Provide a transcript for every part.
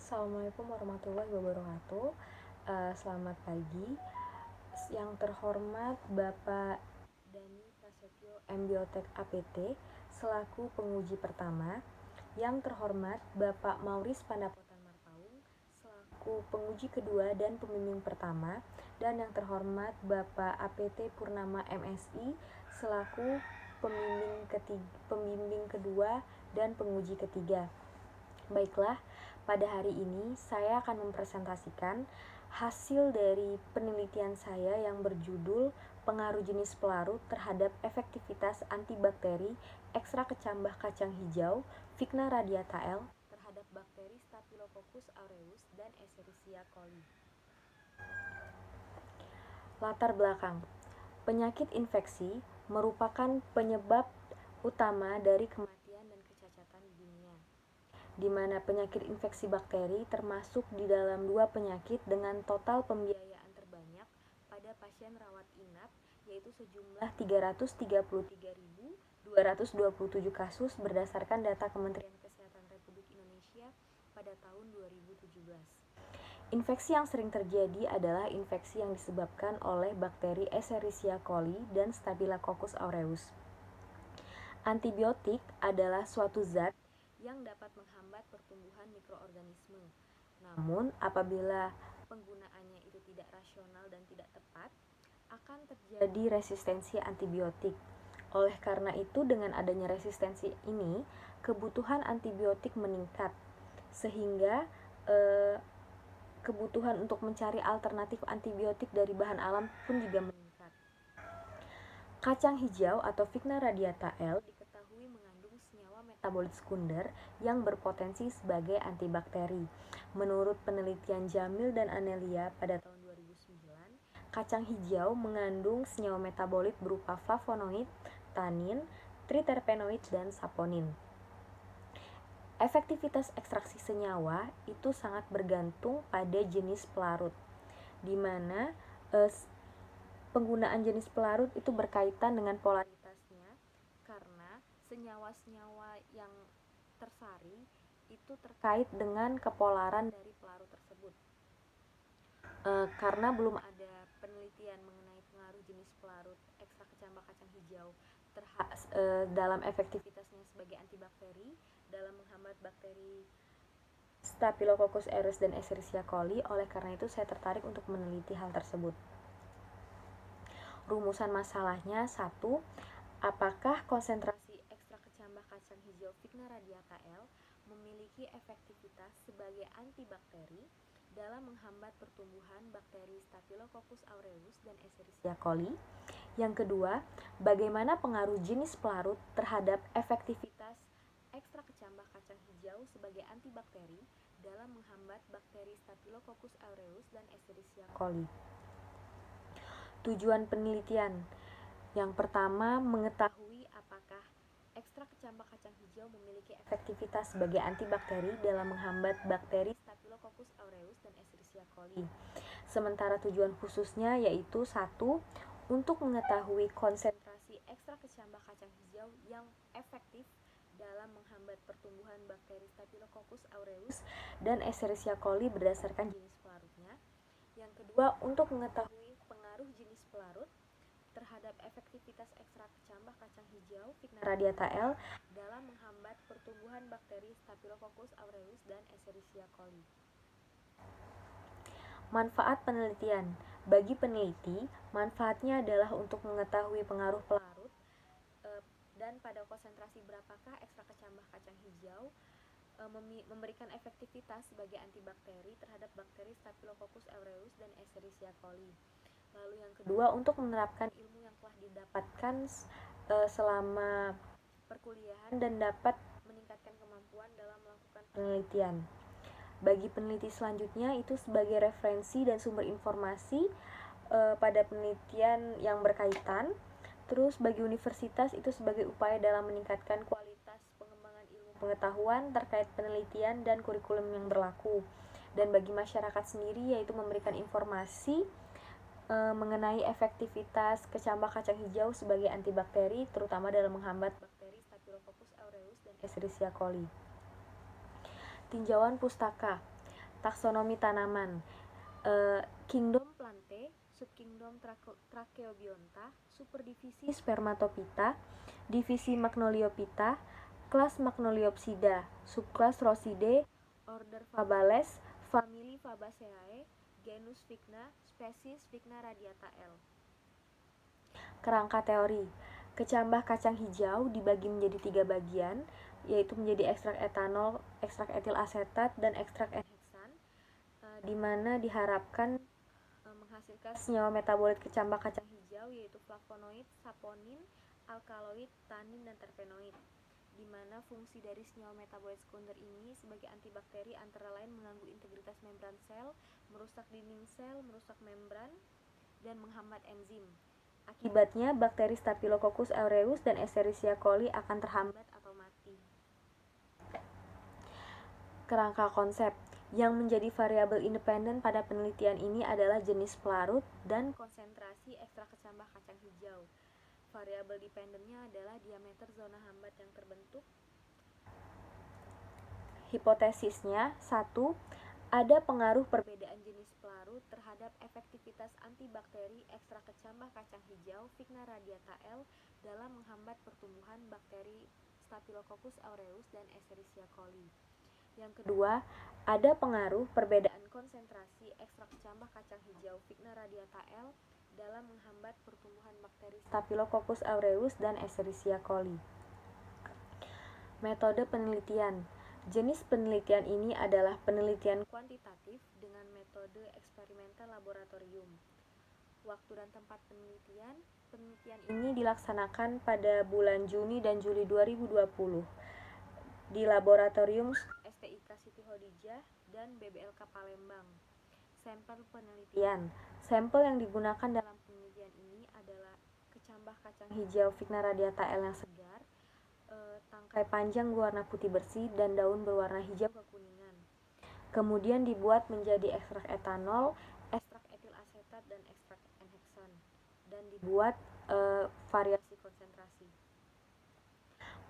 Assalamualaikum warahmatullahi wabarakatuh. Selamat pagi. Yang terhormat Bapak Dani Prasetyo Mbiotek APT selaku penguji pertama. Yang terhormat Bapak Mauris Pandapotan Marpaung selaku penguji kedua dan pembimbing pertama. Dan yang terhormat Bapak APT Purnama MSI selaku pembimbing kedua dan penguji ketiga. Baiklah, pada hari ini saya akan mempresentasikan hasil dari penelitian saya yang berjudul pengaruh jenis pelarut terhadap efektivitas antibakteri ekstra kecambah kacang hijau Vigna radiata L terhadap bakteri Staphylococcus aureus dan Escherichia coli. Latar belakang. Penyakit infeksi merupakan penyebab utama dari kematian dan kecacatan di dunia, di mana penyakit infeksi bakteri termasuk di dalam dua penyakit dengan total pembiayaan terbanyak pada pasien rawat inap, yaitu sejumlah 333.227 kasus berdasarkan data Kementerian Kesehatan Republik Indonesia pada tahun 2017. Infeksi yang sering terjadi adalah infeksi yang disebabkan oleh bakteri Escherichia coli dan Staphylococcus aureus. Antibiotik adalah suatu zat yang dapat menghambat pertumbuhan mikroorganisme. Namun, apabila penggunaannya itu tidak rasional dan tidak tepat, akan terjadi resistensi antibiotik. Oleh karena itu, dengan adanya resistensi ini, kebutuhan antibiotik meningkat, sehingga kebutuhan untuk mencari alternatif antibiotik dari bahan alam pun juga meningkat. Kacang hijau atau Vigna radiata L diketahui mengandung senyawa metabolit sekunder yang berpotensi sebagai antibakteri. Menurut penelitian Jamil dan Anelia pada tahun 2009, kacang hijau mengandung senyawa metabolit berupa flavonoid, tanin, triterpenoid, dan saponin. Efektivitas ekstraksi senyawa itu sangat bergantung pada jenis pelarut, di mana penggunaan jenis pelarut itu berkaitan dengan polaritasnya, karena senyawa-senyawa yang tersaring itu terkait dengan kepolaran dari pelarut tersebut. Karena belum ada penelitian mengenai pengaruh jenis pelarut ekstra kecambah kacang hijau dalam efektivitasnya sebagai antibakteri dalam menghambat bakteri Staphylococcus aureus dan Escherichia coli. Oleh karena itu saya tertarik untuk meneliti hal tersebut. Rumusan masalahnya: 1. Apakah konsentrasi ekstra kecambah kacang hijau Vigna radiata L memiliki efektivitas sebagai antibakteri dalam menghambat pertumbuhan bakteri Staphylococcus aureus dan Escherichia coli? Yang kedua, bagaimana pengaruh jenis pelarut terhadap efektivitas ekstra kecambah kacang hijau sebagai antibakteri dalam menghambat bakteri Staphylococcus aureus dan Escherichia coli? Tujuan penelitian: yang pertama, mengetahui apakah ekstra kecambah kacang hijau memiliki efektivitas sebagai antibakteri dalam menghambat bakteri Staphylococcus aureus dan Escherichia coli. Sementara tujuan khususnya yaitu 1. Untuk mengetahui konsentrasi ekstra kecambah kacang hijau yang efektif dalam menghambat pertumbuhan bakteri Staphylococcus aureus dan Escherichia coli berdasarkan jenis pelarutnya. Yang kedua, untuk mengetahui pengaruh jenis pelarut terhadap efektivitas ekstra kecambah kacang hijau Vigna radiata L dalam menghambat pertumbuhan bakteri Staphylococcus aureus dan Escherichia coli. Manfaat penelitian: bagi peneliti, manfaatnya adalah untuk mengetahui pengaruh pelarut dan pada konsentrasi berapakah ekstra kecambah kacang hijau memberikan efektivitas sebagai antibakteri terhadap bakteri Staphylococcus aureus dan Escherichia coli. Lalu yang kedua, untuk menerapkan ilmu yang telah didapatkan selama perkuliahan dan dapat meningkatkan kemampuan dalam melakukan penelitian. Bagi peneliti selanjutnya itu sebagai referensi dan sumber informasi pada penelitian yang berkaitan. Terus bagi universitas itu sebagai upaya dalam meningkatkan kualitas pengembangan ilmu pengetahuan terkait penelitian dan kurikulum yang berlaku. Dan bagi masyarakat sendiri yaitu memberikan informasi mengenai efektivitas kecambah kacang hijau sebagai antibakteri, terutama dalam menghambat bakteri Staphylococcus aureus dan Escherichia coli. Tinjauan pustaka: Taksonomi tanaman. Kingdom Plantae, subkingdom Tracheobionta, superdivisi Spermatophyta, divisi Magnoliophyta, kelas Magnoliopsida, subkelas Rosidae, order Fabales, famili Fabaceae, genus Vigna, spesies Vigna radiata L. Kerangka teori. Kecambah kacang hijau dibagi menjadi 3 bagian, yaitu menjadi ekstrak etanol, ekstrak etil asetat, dan ekstrak enheksan, di mana diharapkan menghasilkan senyawa metabolit kecambah kacang hijau, yaitu flavonoid, saponin, alkaloid, tanin, dan terpenoid, di mana fungsi dari senyawa metabolit sekunder ini sebagai antibakteri antara lain mengganggu integritas membran sel, merusak dinding sel, merusak membran, dan menghambat enzim. Akibatnya, bakteri Staphylococcus aureus dan Escherichia coli akan terhambat atau mati. Kerangka konsep. Yang menjadi variabel independen pada penelitian ini adalah jenis pelarut dan konsentrasi ekstrak kecambah kacang hijau. Variabel dependennya adalah diameter zona hambat yang terbentuk. Hipotesisnya, 1. Ada pengaruh perbedaan jenis pelarut terhadap efektivitas antibakteri ekstrak kecambah kacang hijau Vigna radiata L dalam menghambat pertumbuhan bakteri Staphylococcus aureus dan Escherichia coli. Yang kedua, ada pengaruh perbedaan konsentrasi ekstrak kecambah kacang hijau Vigna radiata L dalam menghambat pertumbuhan bakteri Staphylococcus aureus dan Escherichia coli. Metode penelitian. Jenis penelitian ini adalah penelitian kuantitatif dengan metode eksperimental laboratorium. Waktu dan tempat penelitian ini dilaksanakan pada bulan Juni dan Juli 2020 di laboratorium STIK Siti Khodijah dan BBLK Palembang. Sampel penelitian. Sampel yang digunakan dalam penelitian ini adalah kecambah kacang hijau Vigna radiata L yang segar, tangkai panjang berwarna putih bersih, dan daun berwarna hijau kekuningan. Kemudian dibuat menjadi ekstrak etanol, ekstrak etil asetat, dan ekstrak enheksan, dan dibuat variasi konsentrasi.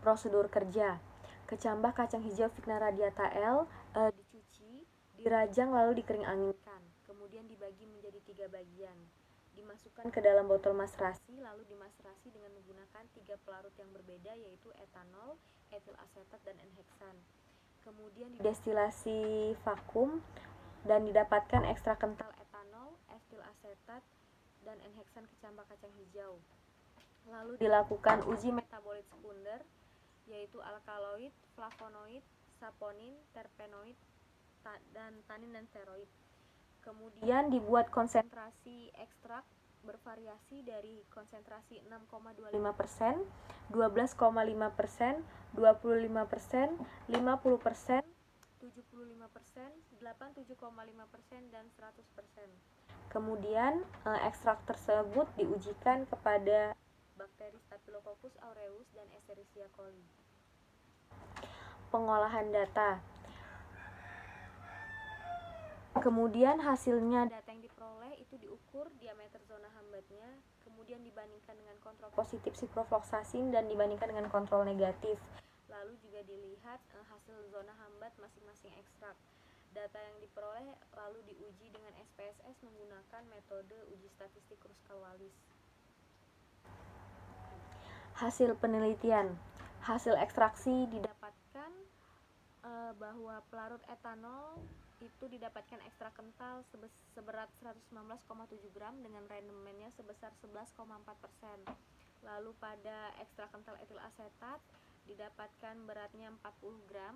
Prosedur kerja. Kecambah kacang hijau Vigna radiata L dicuci, dirajang lalu dikering anginkan, kemudian dibagi menjadi 3 bagian. Dimasukkan ke dalam botol maserasi, lalu dimaserasi dengan menggunakan 3 pelarut yang berbeda, yaitu etanol, etil asetat, dan enheksan. Kemudian didestilasi vakum dan didapatkan ekstrak kental etanol, etil asetat, dan enheksan kecambah kacang hijau. Lalu dilakukan uji metabolit sekunder, yaitu alkaloid, flavonoid, saponin, terpenoid, dan tanin dan steroid. Kemudian dibuat konsentrasi ekstrak bervariasi dari konsentrasi 6,25%, 12,5%, 25%, 50%, 75%, 87,5%, dan 100%. Kemudian ekstrak tersebut diujikan kepada bakteri Staphylococcus aureus dan Escherichia coli. Pengolahan data. Kemudian hasilnya data yang diperoleh itu diukur diameter zona hambatnya, kemudian dibandingkan dengan kontrol positif siprofloxacin dan dibandingkan dengan kontrol negatif. Lalu juga dilihat hasil zona hambat masing-masing ekstrak. Data yang diperoleh lalu diuji dengan SPSS menggunakan metode uji statistik Kruskal-Wallis. Hasil penelitian. Hasil ekstraksi didapatkan bahwa pelarut etanol itu didapatkan ekstrak kental seberat 119,7 gram dengan rendemennya sebesar 11,4%. Lalu pada ekstrak kental etil asetat didapatkan beratnya 40 gram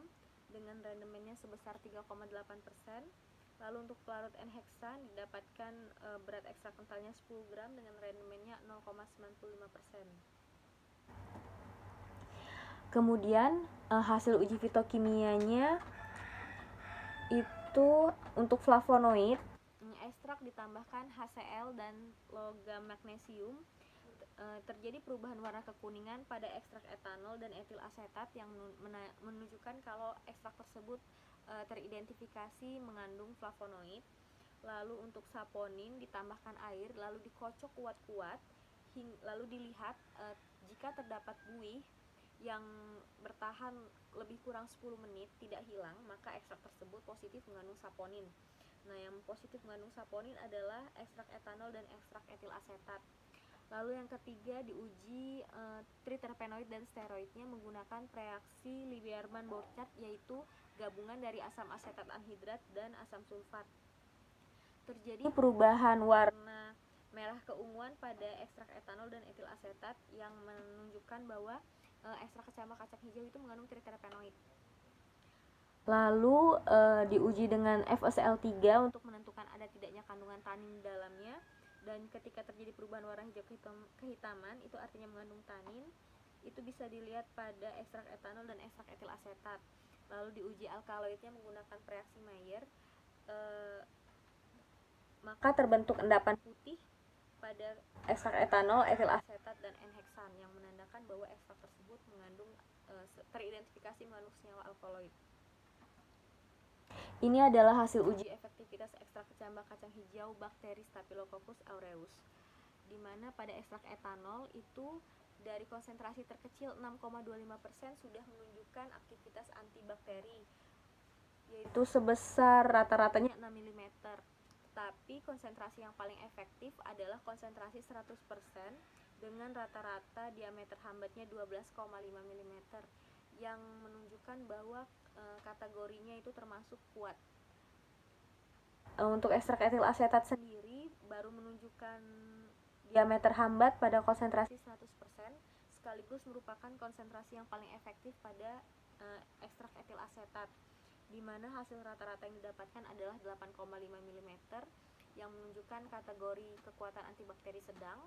dengan rendemennya sebesar 3,8%. Lalu untuk pelarut enheksan didapatkan berat ekstrak kentalnya 10 gram dengan rendemennya 0,95%. Kemudian hasil uji fitokimianya itu untuk flavonoid, ekstrak ditambahkan HCl dan logam magnesium, terjadi perubahan warna kekuningan pada ekstrak etanol dan etil asetat yang menunjukkan kalau ekstrak tersebut teridentifikasi mengandung flavonoid. Lalu untuk saponin ditambahkan air lalu dikocok kuat-kuat, lalu dilihat jika terdapat buih yang bertahan lebih kurang 10 menit tidak hilang, maka ekstrak tersebut positif negatif mengandung saponin. Nah, yang positif mengandung saponin adalah ekstrak etanol dan ekstrak etil asetat. Lalu yang ketiga diuji triterpenoid dan steroidnya menggunakan reaksi Lieberman-Burchard, yaitu gabungan dari asam asetat anhidrat dan asam sulfat. Terjadi perubahan warna merah keunguan pada ekstrak etanol dan etil asetat yang menunjukkan bahwa ekstrak kecambah kacang hijau itu mengandung triterpenoid. Lalu diuji dengan FeCl3 untuk menentukan ada tidaknya kandungan tanin di dalamnya, dan ketika terjadi perubahan warna hijau kehitaman itu artinya mengandung tanin. Itu bisa dilihat pada ekstrak etanol dan ekstrak etil asetat. Lalu diuji alkaloidnya menggunakan reaksi Mayer, maka terbentuk endapan putih pada ekstrak etanol, etil asetat, dan N-heksan yang menandakan bahwa ekstrak tersebut mengandung teridentifikasi mengandung senyawa alkaloid. Ini adalah hasil uji efektivitas ekstrak kecambah kacang hijau bakteri Staphylococcus aureus, di mana pada ekstrak etanol itu dari konsentrasi terkecil 6,25% sudah menunjukkan aktivitas antibakteri, yaitu sebesar rata-ratanya 6 mm. Tapi konsentrasi yang paling efektif adalah konsentrasi 100% dengan rata-rata diameter hambatnya 12,5 mm, yang menunjukkan bahwa kategorinya itu termasuk kuat. Untuk ekstrak etil asetat sendiri baru menunjukkan diameter hambat pada konsentrasi 100%, sekaligus merupakan konsentrasi yang paling efektif pada ekstrak etil asetat, di mana hasil rata-rata yang didapatkan adalah 8,5 mm yang menunjukkan kategori kekuatan antibakteri sedang.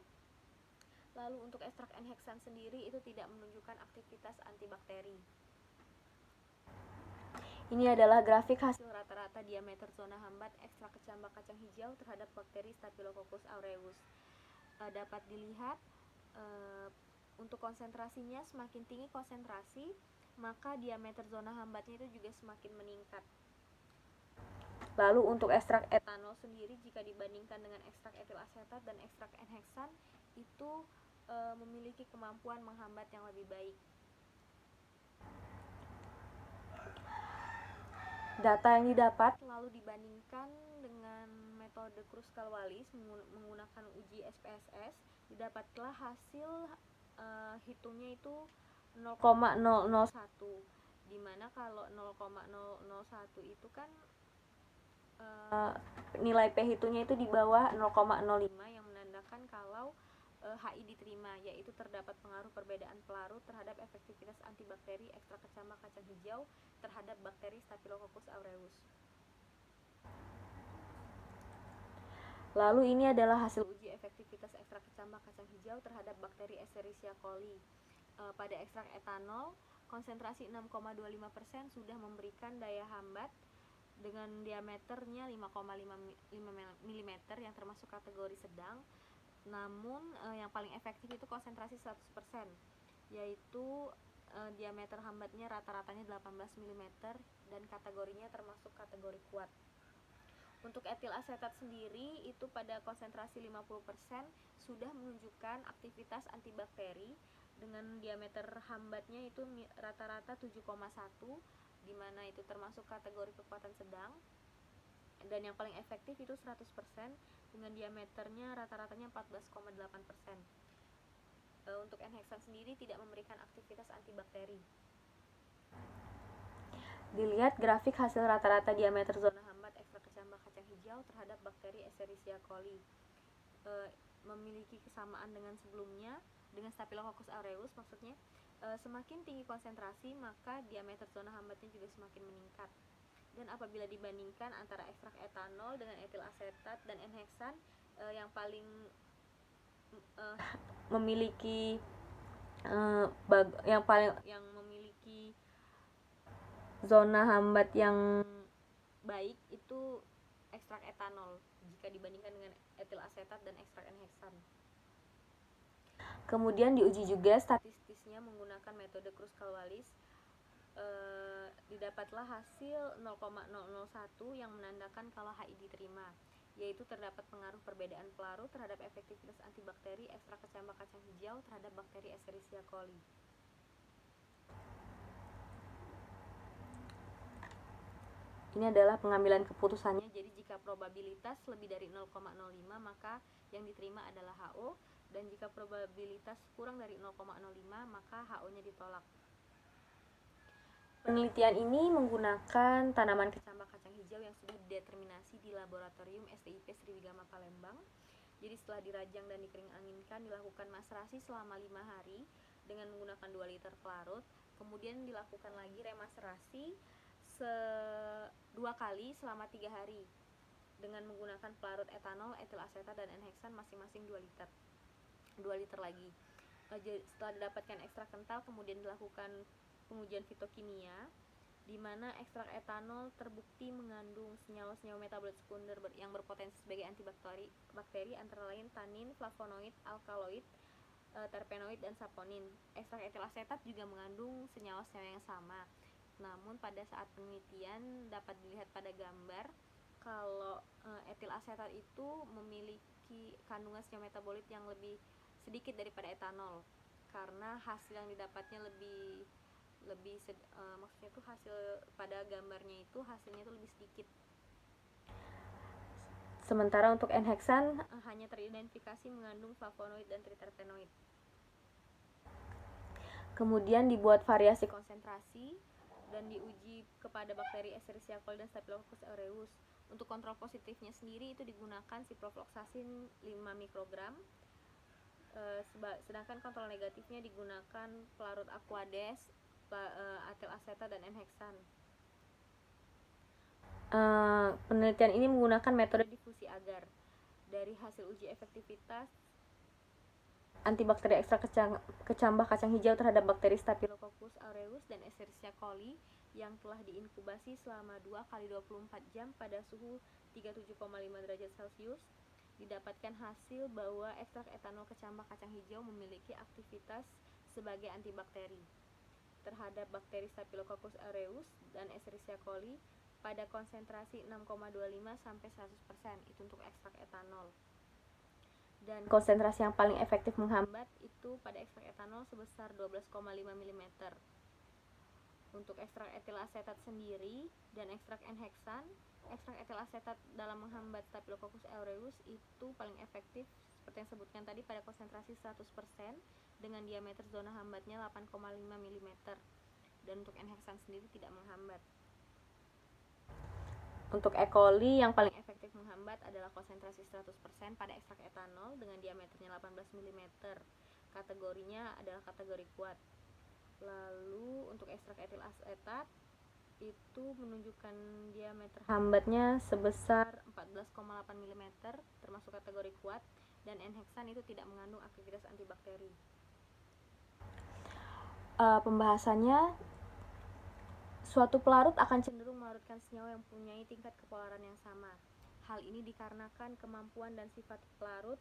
Lalu untuk ekstrak N-heksan sendiri itu tidak menunjukkan aktivitas antibakteri. Ini adalah grafik hasil rata-rata diameter zona hambat ekstrak kecambah kacang hijau terhadap bakteri Staphylococcus aureus. Dapat dilihat untuk konsentrasinya, semakin tinggi konsentrasi maka diameter zona hambatnya itu juga semakin meningkat. Lalu untuk ekstrak etanol sendiri jika dibandingkan dengan ekstrak etil asetat dan ekstrak N-heksan itu memiliki kemampuan menghambat yang lebih baik. Data yang didapat lalu dibandingkan dengan metode Kruskal-Wallis menggunakan uji SPSS, didapatlah hasil hitungnya itu 0,001, dimana kalau 0,001 itu kan nilai P hitungnya itu di bawah 0,05 yang menandakan kalau HI diterima, yaitu terdapat pengaruh perbedaan pelarut terhadap efektivitas antibakteri ekstrak kecambah kacang hijau terhadap bakteri Staphylococcus aureus. Lalu ini adalah hasil uji efektivitas ekstrak kecambah kacang hijau terhadap bakteri Escherichia coli. Pada ekstrak etanol, konsentrasi 6,25% sudah memberikan daya hambat dengan diameternya 5,5 mm yang termasuk kategori sedang. Namun yang paling efektif itu konsentrasi 100%, yaitu diameter hambatnya rata-ratanya 18 mm dan kategorinya termasuk kategori kuat. Untuk etil asetat sendiri itu pada konsentrasi 50% sudah menunjukkan aktivitas antibakteri dengan diameter hambatnya itu rata-rata 7,1, di mana itu termasuk kategori kekuatan sedang. Dan yang paling efektif itu 100% dengan diameternya rata-ratanya 14,8%. Untuk N-heksan sendiri tidak memberikan aktivitas antibakteri. Dilihat grafik hasil rata-rata diameter zona hambat ekstrak kecambah kacang hijau terhadap bakteri Escherichia coli. Memiliki kesamaan dengan sebelumnya, dengan Staphylococcus aureus maksudnya. Semakin tinggi konsentrasi maka diameter zona hambatnya juga semakin meningkat. Dan apabila dibandingkan antara ekstrak etanol dengan etil asetat dan N-heksan, yang paling memiliki yang memiliki zona hambat yang baik itu ekstrak etanol jika dibandingkan dengan etil asetat dan ekstrak N-heksan. Kemudian diuji juga statistisnya menggunakan metode Kruskal-Wallis. Didapatlah hasil 0,001 yang menandakan kalau HI diterima, yaitu terdapat pengaruh perbedaan pelarut terhadap efektivitas antibakteri ekstrak kecambah kacang hijau terhadap bakteri Escherichia coli. Ini adalah pengambilan keputusannya. Jadi jika probabilitas lebih dari 0,05 maka yang diterima adalah HO, dan jika probabilitas kurang dari 0,05 maka HO-nya ditolak. Penelitian ini menggunakan tanaman kecambah kacang hijau yang sudah dideterminasi di laboratorium STIP Sriwigama Palembang. Jadi setelah dirajang dan dikering anginkan, dilakukan maserasi selama 5 hari dengan menggunakan 2 liter pelarut. Kemudian dilakukan lagi remaserasi 2 kali selama 3 hari dengan menggunakan pelarut etanol, etil asetat, dan N-heksan masing-masing 2 liter lagi. Setelah didapatkan ekstrak kental, kemudian dilakukan pengujian fitokimia, di mana ekstrak etanol terbukti mengandung senyawa-senyawa metabolit sekunder yang berpotensi sebagai antibakteri antara lain tanin, flavonoid, alkaloid, terpenoid, dan saponin. Ekstrak etil asetat juga mengandung senyawa-senyawa yang sama. Namun pada saat penelitian dapat dilihat pada gambar kalau etil asetat itu memiliki kandungan senyawa metabolit yang lebih sedikit daripada etanol, karena hasil yang didapatnya maksudnya itu hasil pada gambarnya itu hasilnya itu lebih sedikit. Sementara untuk N-heksan hanya teridentifikasi mengandung flavonoid dan triterpenoid. Kemudian dibuat variasi konsentrasi dan diuji kepada bakteri Escherichia coli dan Staphylococcus aureus. Untuk kontrol positifnya sendiri itu digunakan ciprofloxacin 5 mikrogram, sedangkan kontrol negatifnya digunakan pelarut Aquades, etil asetat, dan N-heksan. Penelitian ini menggunakan metode difusi agar. Dari hasil uji efektivitas antibakteri ekstrak kecambah kacang hijau terhadap bakteri Staphylococcus aureus dan Escherichia coli yang telah diinkubasi selama 2 kali 24 jam pada suhu 37,5 derajat Celcius, didapatkan hasil bahwa ekstrak etanol kecambah kacang hijau memiliki aktivitas sebagai antibakteri terhadap bakteri Staphylococcus aureus dan Escherichia coli pada konsentrasi 6,25 sampai 100%. Itu untuk ekstrak etanol. Dan konsentrasi yang paling efektif menghambat itu pada ekstrak etanol sebesar 12,5 mm. Untuk ekstrak etil asetat sendiri dan ekstrak N-heksan, ekstrak etil asetat dalam menghambat Staphylococcus aureus itu paling efektif seperti yang sebutkan tadi pada konsentrasi 100% dengan diameter zona hambatnya 8,5 mm. Dan untuk N-heksan sendiri tidak menghambat. Untuk E. coli yang paling efektif menghambat adalah konsentrasi 100% pada ekstrak etanol dengan diameternya 18 mm. Kategorinya adalah kategori kuat. Lalu untuk ekstrak etil asetat itu menunjukkan diameter hambatnya sebesar 14,8 mm termasuk kategori kuat, dan N-heksan itu tidak mengandung aktivitas antibakteri. Pembahasannya, suatu pelarut akan cenderung melarutkan senyawa yang mempunyai tingkat kepolaran yang sama. Hal ini dikarenakan kemampuan dan sifat pelarut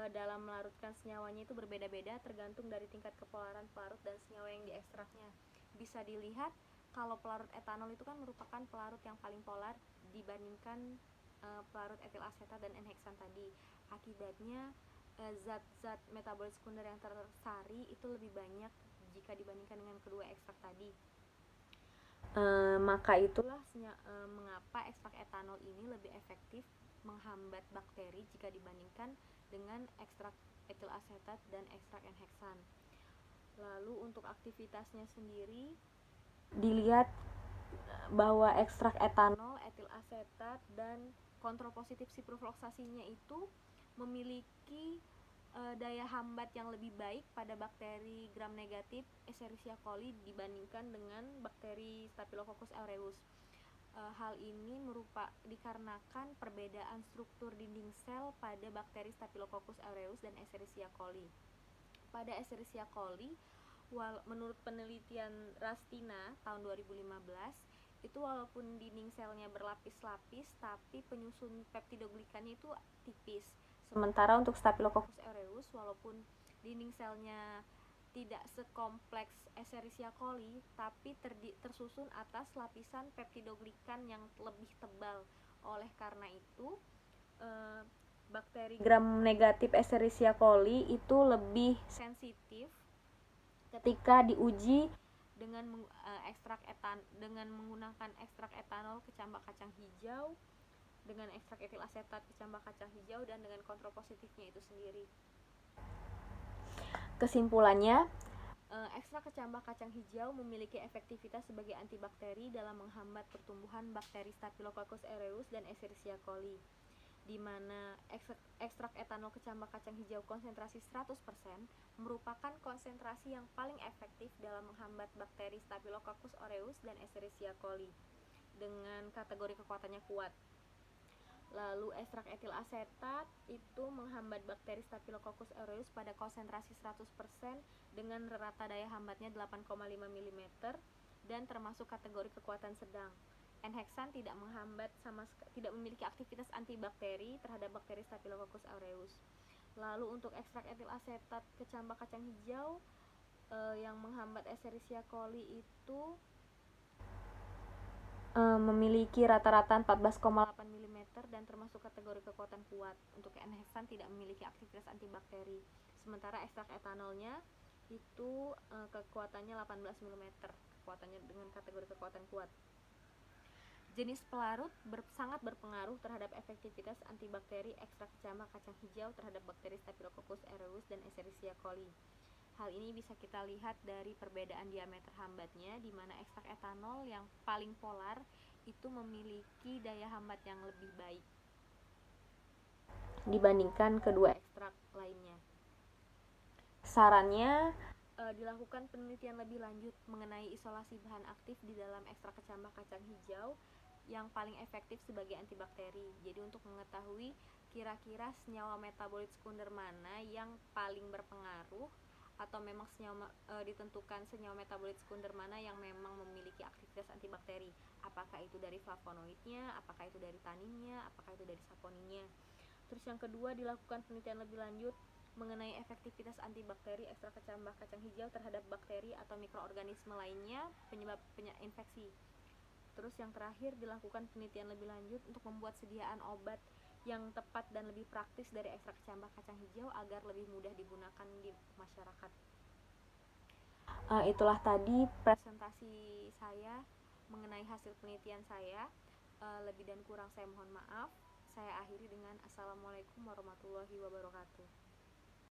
dalam melarutkan senyawanya itu berbeda-beda tergantung dari tingkat kepolaran pelarut dan senyawa yang diekstraknya. Bisa dilihat kalau pelarut etanol itu kan merupakan pelarut yang paling polar dibandingkan pelarut etil asetat dan N-heksan tadi. Akibatnya zat-zat metabolit sekunder yang tersari itu lebih banyak jika dibandingkan dengan kedua ekstrak tadi. Maka itulah mengapa ekstrak etanol ini lebih efektif menghambat bakteri jika dibandingkan dengan ekstrak etil asetat dan ekstrak N-heksan. Lalu untuk aktivitasnya sendiri dilihat bahwa ekstrak etanol, etil asetat, dan kontrol positif ciprofloxacinnya itu memiliki daya hambat yang lebih baik pada bakteri gram negatif Escherichia coli dibandingkan dengan bakteri Staphylococcus aureus. Hal ini dikarenakan perbedaan struktur dinding sel pada bakteri Staphylococcus aureus dan Escherichia coli. Pada Escherichia coli, menurut penelitian Rastina tahun 2015, itu walaupun dinding selnya berlapis-lapis, tapi penyusun peptidoglikannya itu tipis. Sementara untuk Staphylococcus aureus, walaupun dinding selnya tidak sekompleks Escherichia coli, tapi tersusun atas lapisan peptidoglikan yang lebih tebal. Oleh karena itu, bakteri gram negatif Escherichia coli itu lebih sensitif ketika diuji dengan menggunakan ekstrak etanol kecambah kacang hijau, dengan ekstrak etil asetat kecambah kacang hijau, dan dengan kontrol positifnya itu sendiri. Kesimpulannya, ekstrak kecambah kacang hijau memiliki efektivitas sebagai antibakteri dalam menghambat pertumbuhan bakteri Staphylococcus aureus dan Escherichia coli, di mana ekstrak etanol kecambah kacang hijau konsentrasi 100% merupakan konsentrasi yang paling efektif dalam menghambat bakteri Staphylococcus aureus dan Escherichia coli dengan kategori kekuatannya kuat. Lalu ekstrak etil asetat itu menghambat bakteri Staphylococcus aureus pada konsentrasi 100% dengan rata daya hambatnya 8,5 mm dan termasuk kategori kekuatan sedang. N-hexan tidak memiliki aktivitas antibakteri terhadap bakteri Staphylococcus aureus. Lalu untuk ekstrak etil asetat kecambah kacang hijau yang menghambat Escherichia coli itu memiliki rata-rata 14,8 mm dan termasuk kategori kekuatan kuat. Untuk N-hexan tidak memiliki aktivitas antibakteri. Sementara ekstrak etanolnya itu kekuatannya 18 mm, kekuatannya dengan kategori kekuatan kuat. Jenis pelarut sangat berpengaruh terhadap efektivitas antibakteri ekstrak kecambah kacang hijau terhadap bakteri Staphylococcus aureus dan Escherichia coli. Hal ini bisa kita lihat dari perbedaan diameter hambatnya, di mana ekstrak etanol yang paling polar itu memiliki daya hambat yang lebih baik dibandingkan kedua ekstrak lainnya. Sarannya, dilakukan penelitian lebih lanjut mengenai isolasi bahan aktif di dalam ekstrak kecambah kacang hijau yang paling efektif sebagai antibakteri. Jadi untuk mengetahui kira-kira senyawa metabolit sekunder mana yang paling berpengaruh, atau memang ditentukan senyawa metabolit sekunder mana yang memang memiliki aktivitas antibakteri. Apakah itu dari flavonoidnya, apakah itu dari taninnya, apakah itu dari saponinnya. Terus yang kedua, dilakukan penelitian lebih lanjut mengenai efektivitas antibakteri ekstrak kecambah kacang hijau terhadap bakteri atau mikroorganisme lainnya penyebab infeksi. Terus yang terakhir, dilakukan penelitian lebih lanjut untuk membuat sediaan obat yang tepat dan lebih praktis dari ekstrak kecambah kacang hijau agar lebih mudah digunakan di masyarakat. Itulah tadi presentasi saya mengenai hasil penelitian saya. Lebih dan kurang saya mohon maaf. Saya akhiri dengan Assalamualaikum warahmatullahi wabarakatuh.